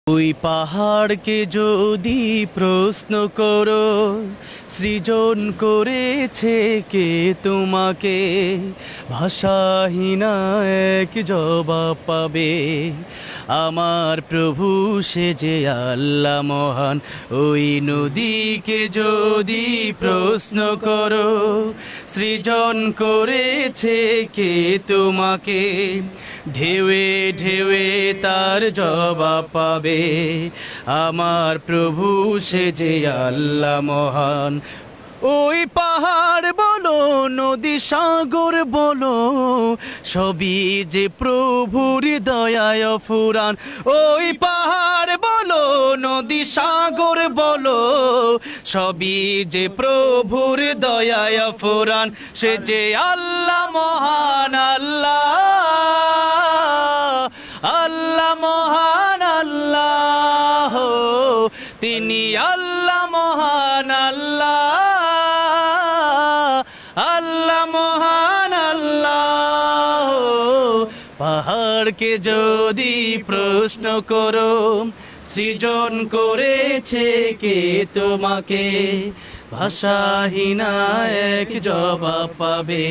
ওই পাহাড়কে যদি প্রশ্ন করো, সৃজন করেছে কে তোমাকে, ভাষাহীনা এক জবাব পাবে। আমার প্রভু সে যে আল্লাহ মহান। ওই নদীকে যদি প্রশ্ন করো, সৃজন করেছে কে তোমাকে, ঢেউয়ে ঢেউয়ে তার জবাব পাবে। আমার প্রভু সে যে আল্লাহ মহান। ওই পাহাড় বলো, নদী সাগর বলো, সবই যে প্রভুর দয়ায় ফুরান। ওই পাহাড় বলো, নদী সাগর বলো, সবই যে প্রভুর দয়ায় ফুরান। সে যে আল্লাহ মহান, আল্লাহ আল্লাহ মহান আল্লাহ, তিনি আল্লাহ মহান আল্লাহ, আল্লাহ মহান আল্লাহ। পাহাড়কে যদি প্রশ্ন করো, সৃজন করেছে কে তোমাকে, ভাষাহীনা এক জবাব পাবে।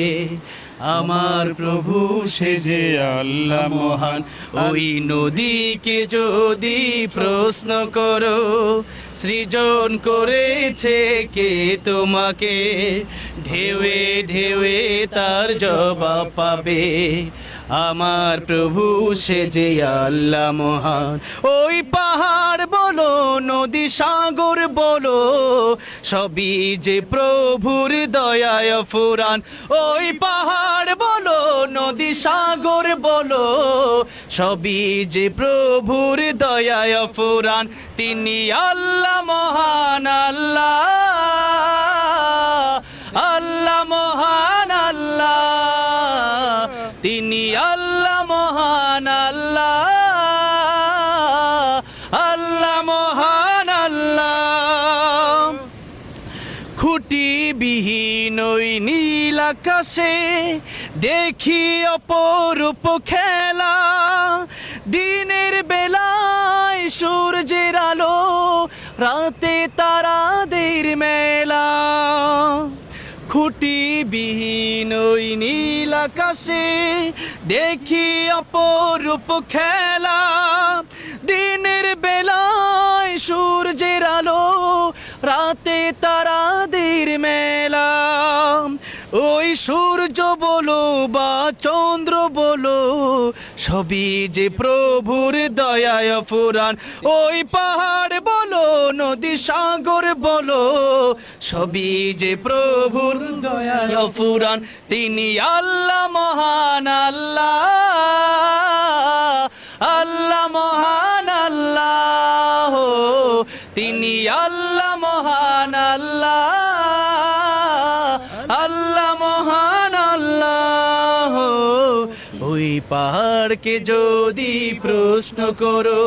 আমার প্রভু সে যে আল্লাহ মহান। ওই নদীকে যদি প্রশ্ন করো, সৃজন করেছে কে তোমাকে, ঢেউয়ে ঢেউয়ে তার জবাব পাবে। আমার প্রভু সে যে আল্লাহ মহান। ওই পাহাড় বলো, নদী সাগর বলো, সবই যে প্রভুর দয়ায় ফুরান। ওই পাহাড় বলো, নদী সাগর বলো, সবই যে প্রভুর দয়ায় ফুরান। তিনি আল্লাহ মহান আল্লাহ, আল্লাহ মহান আল্লাহ, তিনি আল্লাহ মহান আল্লাহ, আল্লাহ মহান আল্লাহ। খুঁটিবিহীন ওই নীল আকাশে দেখি অপরূপ খেলা, দিনের বেলায় সূর্যের আলো, রাতে তারাদের মেলা। খুঁটিবিহীন ওই নীল আকাশে দেখি অপরূপ খেলা, দিনের বেলায় সূর্যের আলো, রাতে তারাদের মেলা। ওই সূর্য বলো বা চন্দ্র বলো, সবই যে প্রভুর দয়ায় ফুরান। ওই পাহাড় বলো, নদী সাগর বলো, সবই যে প্রভুর দয়ায় ফুরান। তিনি আল্লাহ মহান আল্লাহ, আল্লাহ মহান আল্লাহ, তিনি আল্লাহ মহান আল্লাহ, আল্লাহ মহান আল্লাহ। ওই পাহাড়কে যদি প্রশ্ন করো,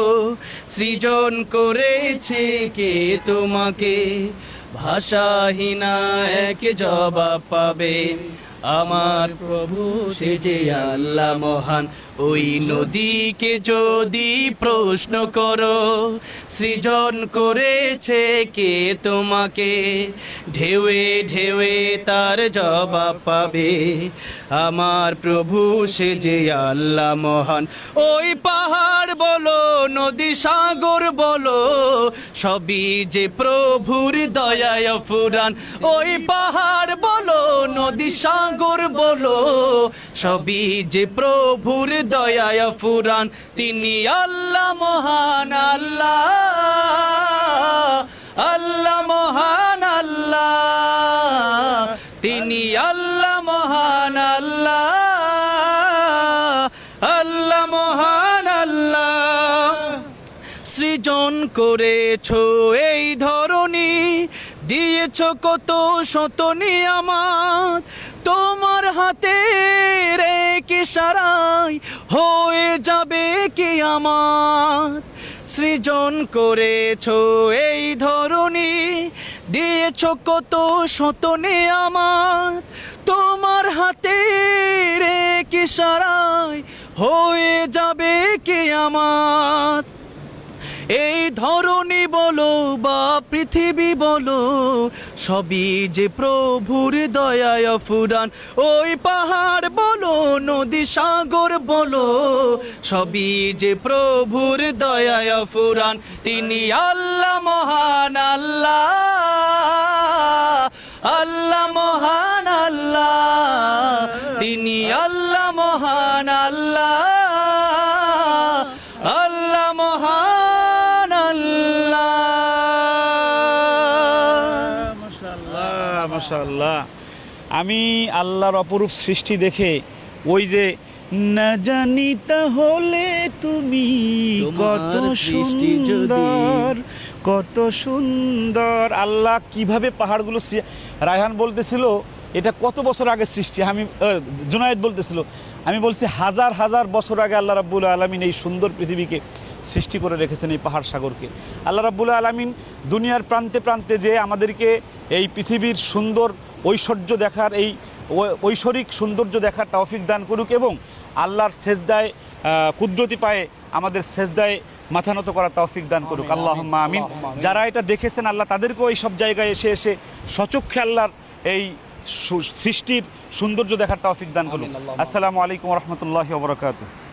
সৃজন করেছে কে তোমাকে, ভাষাহীনা এক জবাব পাবে। আমার প্রভু সে যে আল্লাহ মহান। ওই নদীকে যদি প্রশ্ন করো, সৃজন করেছে কে তোমাকে, ঢেউয়ে ঢেউয়ে তার জবাব পাবে। আমার প্রভু সে যে আল্লাহ মহান। ওই পাহাড় বলো, নদী সাগর বলো, সবই যে প্রভুর দয়ায় ফুরান। ওই পাহাড় বলো, নদী সাগর বলো, সবই যে প্রভুর দয়ায় ফুরান। তিনি আল্লাহ মহান আল্লাহ, আল্লাহ মহান আল্লাহ, তিনি আল্লাহ মহান আল্লাহ, আল্লাহ মহান আল্লাহ। সৃজন করেছো এই ধরনী, দিয়েছ কত শত নিয়ামত, তোমার হাতে রেখে ইশারায় হয়ে যাবে কিয়ামত। সৃজন করেছো এই ধরনী, দিয়েছ কত শত নিয়ামত, তোমার হাতে রেখে ইশারায় হয়ে যাবে কিয়ামত। এই ধরণী বলো বা পৃথিবী বলো, সবই যে প্রভুর দয়ায় ফুরান। ওই পাহাড় বলো, নদী সাগর বলো, সবই যে প্রভুর দয়ায় ফুরান। তিনি আল্লাহ মহান আল্লাহ, আল্লাহ মহান আল্লাহ, তিনি আল্লাহ মহান আল্লাহ, আল্লাহ মহান আল্লাহ। মাশাআল্লাহ মাশাআল্লাহ। আমি আল্লাহর অপরূপ সৃষ্টি দেখে ওই যে না জানি তাহলে তুমি কত সৃষ্টি যদি- সুন্দর, কত সুন্দর। আল্লাহ কিভাবে পাহাড়গুলো রায়হান বলতেছিল এটা কত বছর আগে সৃষ্টি, আমি জুনায়েদ বলতেছিল, আমি বলছি হাজার হাজার বছর আগে আল্লাহ রাব্বুল আলামিন এই সুন্দর পৃথিবীকে সৃষ্টি করে রেখেছেন, এই পাহাড় সাগরকে। আল্লাহ রাব্বুল আলামিন দুনিয়ার প্রান্তে প্রান্তে যে আমাদেরকে এই পৃথিবীর সুন্দর ঐশ্বর্য দেখার, এই ঐশ্বরিক সৌন্দর্য দেখার তৌফিক দান করুক, এবং আল্লাহর সেজদায় কুদরতি পায়ে আমাদের সেজদায় মাথা নত করার তৌফিক দান করুক, আল্লাহুম্মা আমিন। যারা এটা দেখেছেন আল্লাহ তাদেরকেও এই সব জায়গায় এসে এসে সচক্ষে আল্লাহর এই সৃষ্টির সৌন্দর্য দেখার তৌফিক দান করুক। আসসালামু আলাইকুম ওয়া রাহমাতুল্লাহি ওয়া বারাকাতুহু।